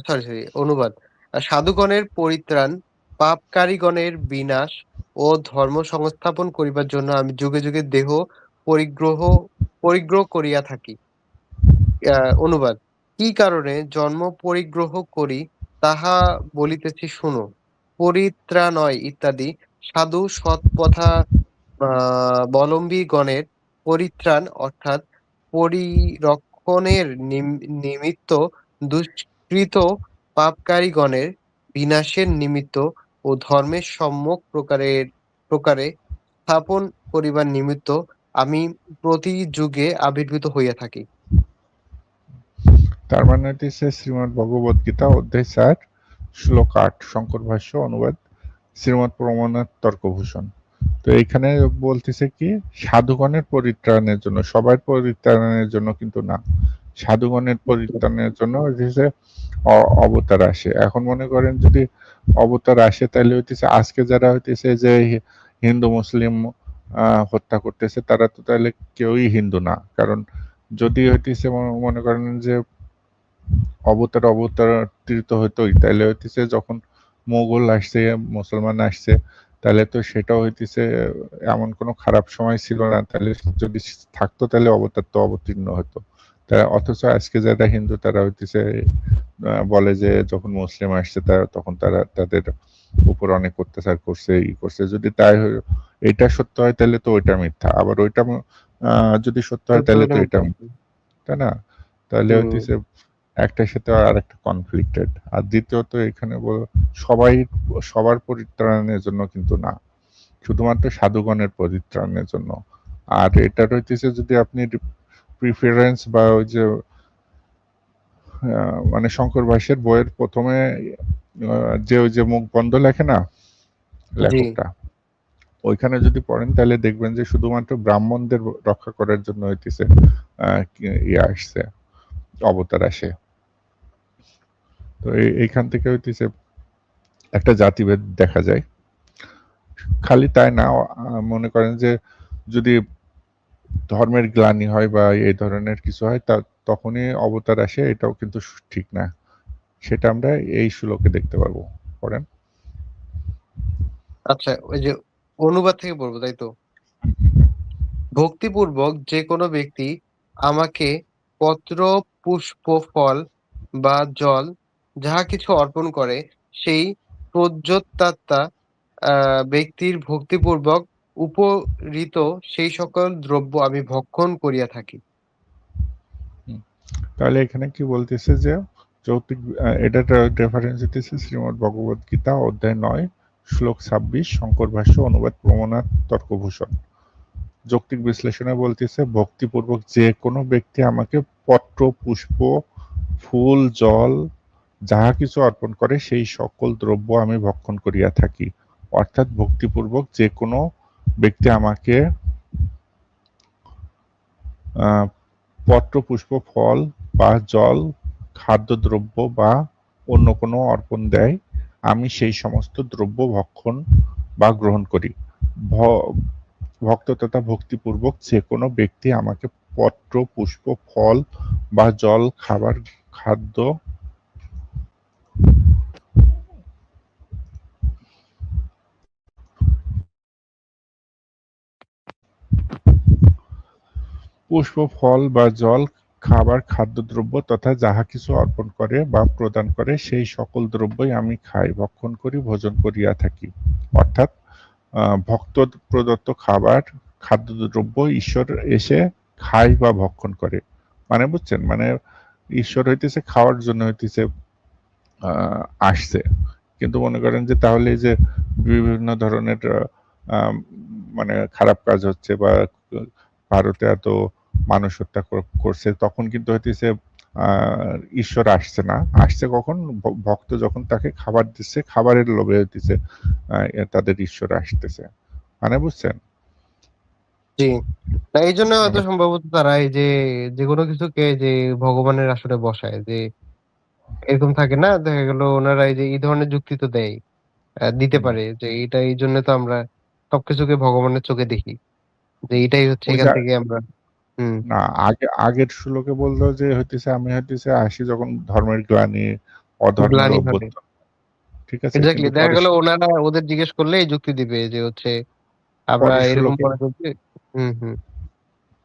সরি সরি, অনুবাদ। সাধুগণের পরিত্রাণ, পাপকারীগণের বিনাশ ও ধর্ম সংস্থাপন করিবার জন্য আমি যুগে যুগে দেহ পরিগ্রহ পরিগ্রহ করিয়া থাকি। অনুবাদ। কি কারণে জন্ম পরিগ্রহ করি, তাহা বলিতেছি শুনো। পরিত্রাণয় ইত্যাদি সাধু সৎপথা বলম্বীগণের পরিত্রাণ অর্থাৎ পরিরক্ষণের নিমিত্ত, দুষ্কৃত পাপকারীগণের বিনাশের নিমিত্ত ও ধর্মের সম্যক প্রকারে স্থাপন করিবার নিমিত্ত আমি প্রতি যুগে আবির্ভূত হইয়া থাকি। তার মানে হচ্ছে শ্রীমদ্ ভগবদ গীতা অধ্যায় 4 শ্লোক 8 শঙ্কর ভাষ্য অনুবাদ শ্রীমৎ প্রমাণাত তর্কভূষণ। তো এইখানে বলতেছে কি সাধুগণের পরিত্রাণের জন্য, সবার পরিত্রাণের জন্য কিন্তু না, সাধুগণের পরিত্রাণের জন্য হচ্ছে অবতার আসে। এখন মনে করেন যদি অবতার আসে তাহলে হইতেছে আজকে যারা হইতেছে যে হিন্দু মুসলিম হত্যা করতেছে তারা তো তাহলে কেউই হিন্দু না। কারণ যদি হইতেছে মনে করেন যে অবতারিত হইতোই তাহলে হইতেছে যখন মোগল আসছে, মুসলমান আসছে, তাহলে তো সেটাও হইতেছে এমন কোনো খারাপ সময় ছিল না। তাহলে যদি থাকতো তাহলে অবতার তো অবতীর্ণ হতো। তা অথচ আজকে যারা হিন্দু তারা হইতেছে বলে যে যখন মুসলিম আসছে তখন তারা তাদের উপর অনেক অত্যাচার করছে, করছে। যদি তাই এটা সত্য হয় তাহলে তো ওইটা মিথ্যা, আবার ওইটা যদি সত্য হয় তাহলে তো এটা, তাই না? তাহলে হইতেছে একটার সাথে আর একটা কনফ্লিক্টেড। আর দ্বিতীয়ত এখানে সবার পরিত্রাণের জন্য কিন্তু না, শুধুমাত্র সাধুগণের পরিত্রাণের জন্য। আর এটার হইতেছে যদি আপনি প্রিফারেন্স বা ওই যে মানে শঙ্কর ভাষ্যের বইয়ের প্রথমে যে ওই যে মুখ বন্ধ লেখে না জি। লেখকটা, ওইখানে যদি পড়েন তাহলে দেখবেন যে শুধুমাত্র ব্রাহ্মণদের রক্ষা করার জন্য হইতেছে ইয়ে আসছে, অবতার আসে। তো এইখান থেকে হইতেছে একটা জাতিভেদ দেখা যায়। খালি তাই না, মনে করেন যে যদি ধর্মের গ্লানি হয় বা এই ধরনের কিছু হয় তা তখনই অবতার আসে, এটাও কিন্তু ঠিক না। সেটা আমরা এই শ্লোকে দেখতে পারবো। পড়েন। আচ্ছা, ওই যে অনুবাদ থেকে বলবো, তাই তো? ভক্তিপূর্বক যে কোনো ব্যক্তি আমাকে পত্র, পুষ্প, ফল বা জল যাহা কিছু অর্পণ করে, সেই প্রজ্ঞোত্ততা ব্যক্তির ভক্তিপূর্বক উপহৃত সেই সকল দ্রব্য আমি ভক্ষণ করিয়া থাকি। হুম। তাহলে এখানে কি বলতেছে যে যৌক্তিক, এটা রেফারেন্স দিতেছে শ্রীমদ্ ভগবদ গীতা অধ্যায় 9 শ্লোক 26 শঙ্কর ভাষ্য অনুবাদ প্রমাণার্থ তর্কভূষণ। যৌক্তিক বিশ্লেষণে বলতেছে ভক্তিপূর্বক যে কোনো ব্যক্তি আমাকে পত্র, পুষ্প, ফুল, জল যাহা কিছু অর্পণ করে সেই সকল দ্রব্য আমি ভক্ষণ করিয়া থাকি। অর্থাৎ ভক্তিপূর্বক যে কোনো ব্যক্তি আমাকে আহ, পত্র, পুষ্প, ফল বা জল, খাদ্যদ্রব্য বা অন্য কোনো অর্পণ দেয়, আমি সেই সমস্ত দ্রব্য ভক্ষণ বা গ্রহণ করি। ভক্ত তথা ভক্তিপূর্বক যে কোনো ব্যক্তি আমাকে পত্র, পুষ্প, ফল বা জল, খাবার, খাদ্য, পুষ্প, ফল বা জল, খাবার, খাদ্যদ্রব্য তথা যাহা কিছু অর্পণ করে বা প্রদান করে সেই সকল দ্রব্যই আমি খাই, ভক্ষণ করি, ভোজন করিয়া থাকি। অর্থাৎ ভক্ত প্রদত্ত খাবার, খাদ্যদ্রব্য ঈশ্বর এসে খায় বা ভক্ষণ করে। মানে বুঝছেন? মানে ঈশ্বর হইতেছে খাওয়ার জন্য হইতেছে আসছে। কিন্তু মনে করেন যে তাহলে এই যে বিভিন্ন ধরনের আম মানে খারাপ কাজ হচ্ছে বা ভারতে এত মানুষ হত্যা করছে, তখন কিন্তু হইতেছে আ ঈশ্বর আসছে না। আসছে কখন? ভক্ত যখন তাকে খাবার দিচ্ছে, খাবারের লোভে হইতেছে তাদের ঈশ্বর আসতেছে। মানে বুঝছেন? জি। না, এই জন্য হয়তো মানে সম্ভবত তারা এই যে যেকোনো কিছুকে যে ভগবানের আসনে বসায়, যে এরকম থাকে না, দেখা গেল ওনারা এই যে এই ধরনের যুক্তি তো দেয়, দিতে হুম, পারে যে এটা এই জন্য তো আমরা সবকিছুকে ভগবানের চোখে দেখি, যে এটাই হচ্ছে ওই এখান যে থেকে আমরা। হুম। না, আগের শ্লোকে বলল যে হইতেছে আমি হইতেছে আসি যখন ধর্মের গ্লানি, অধর্মের গ্লানি ঘটে। অভ্যুত্থান। ঠিক আছে? এক্স্যাক্টলি, কিন্তু দেখা পরে গেল ওনারা ওদের জিজ্ঞেস করলে এই যুক্তি দিবে যে হচ্ছে আমরা পরের এরকম শ্লোকে মনে করছি। হুম, হুম।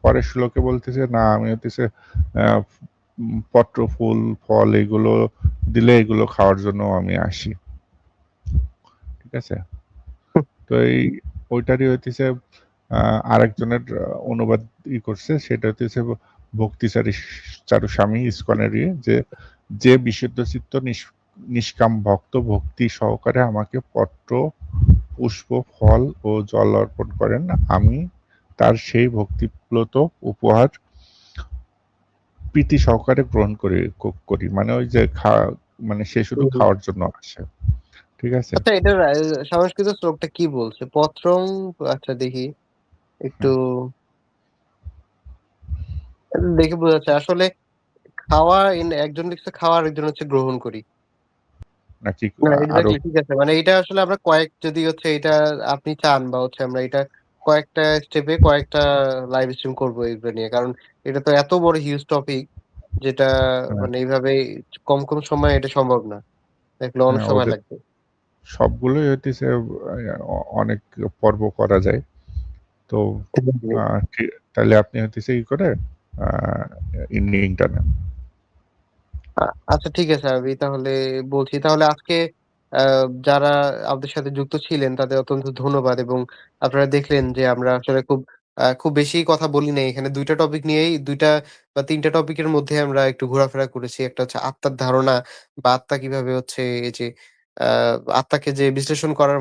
পরের শ্লোকে বলতেছে না আমি হইতেছে পত্র, ফুল, ফল এগুলো দিলে এগুলো খাওয়ার জন্য আমি আসি। ঠিক আছে? তো ওইটারই হইতেছে আরেকজনের অনুবাদ করছে, সেটা হইতেছে চারু স্বামী ইসকনেরই, যে যে বিশুদ্ধ চিত্ত নিষ্কাম ভক্ত ভক্তি সহকারে আমাকে পত্র, পুষ্প, ফল ও জল অর্পণ করেন, আমি তার সেই ভক্তিপ্লুত উপহার প্রীতি সহকারে গ্রহণ করি। মানে ওই যে মানে সে শুধু হুম, হুম। খাওয়ার জন্য আসে। ঠিক আছে? আচ্ছা, এটার সংস্কৃত শ্লোকটা কি বলছে? পত্রং, আচ্ছা দেখি একটু, হুম, দেখে বোঝা যাচ্ছে আসলে খাওয়া একজন লিখছে খাওয়া, আরেকজন হচ্ছে গ্রহণ করি। নাকি না, আরো এক্স্যাক্টলি ঠিক আছে। মানে এটা আসলে আমরা যদি হচ্ছে এটা আপনি চান, বা হচ্ছে আমরা এটা কয়েকটা স্টেপে কয়েকটা লাইভ স্ট্রিম করবো এগুলো নিয়ে, কারণ এটা তো এত বড় হিউজ টপিক, যেটা হ্যাঁ, মানে এইভাবে কম কম সময়ে এটা সম্ভব না, দেখলে অনেক হ্যাঁ, সময় ওদের লাগবে। সবগুলোই হইতেছে অনেক পর্ব করা যায়। তো তাহলে আপনি হইতেছে ই করে ইন্ডিংটা নেন। আচ্ছা ঠিক আছে, আমি তাহলে বলছি তাহলে আজকে যারা আমাদের সাথে যুক্ত ছিলেন তাদের অত্যন্ত ধন্যবাদ, এবং আপনারা দেখলেন যে আমরা আসলে খুব বেশি কথা বলি নাই এখানে, দুইটা টপিক নিয়েই, দুইটা বা তিনটা টপিকের মধ্যে আমরা একটু ঘোরাফেরা করেছি। একটা হচ্ছে আত্মার ধারণা, বা আত্মা কিভাবে হচ্ছে এই যে আত্মাকে যে বিশ্লেষণ করার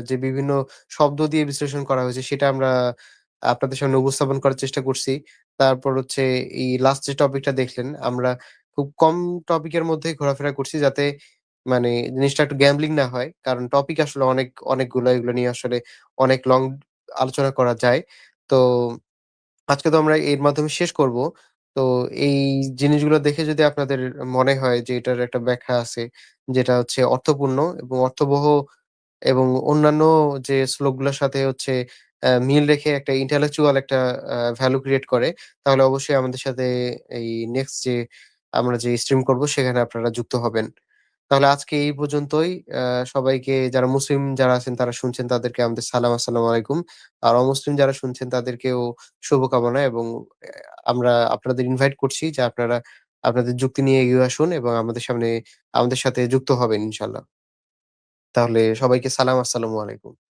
যে বিভিন্ন শব্দ দিয়ে বিশ্লেষণ করা হয়েছে সেটা আমরা আপনাদের সামনে উপস্থাপন করার চেষ্টা করছি। তারপর হচ্ছে এই লাস্ট যে টপিকটা দেখলেন, আমরা খুব কম টপিকের মধ্যেই ঘোরাফেরা করছি যাতে মানে জিনিসটা একটু গ্যাম্বলিং না হয়। কারণ টপিক আসলে অনেকগুলা, এগুলো নিয়ে আসলে অনেক লং আলোচনা করা যায়। তো আজকে তো আমরা এর মাধ্যমে শেষ করব। তো এই জিনিসগুলো দেখে যদি আপনাদের মনে হয় যে এটার একটা ব্যাখ্যা আছে, যেটা হচ্ছে অর্থপূর্ণ এবং অর্থবহ এবং অন্যান্য যে শ্লোকগুলোর সাথে হচ্ছে মিল রেখে একটা intellectual একটা ভ্যালু ক্রিয়েট করে, তাহলে অবশ্যই আমাদের সাথে এই নেক্সট যে আমরা যে স্ট্রিম করব সেখানে আপনারা যুক্ত হবেন। তাহলে আজকে এই পর্যন্তই। সবাইকে, যারা মুসলিম যারা আছেন তারা শুনছেন তাদেরকে আমাদের সালাম, আসসালামু আলাইকুম। আর অমুসলিম যারা শুনছেন তাদেরকেও শুভকামনা এবং আমরা আপনাদের ইনভাইট করছি যে আপনারা আপনাদের যুক্তি নিয়ে এগিয়ে আসুন এবং আমাদের সাথে যুক্ত হবেন ইনশাআল্লাহ। তাহলে সবাইকে সালাম, আসসালামু আলাইকুম।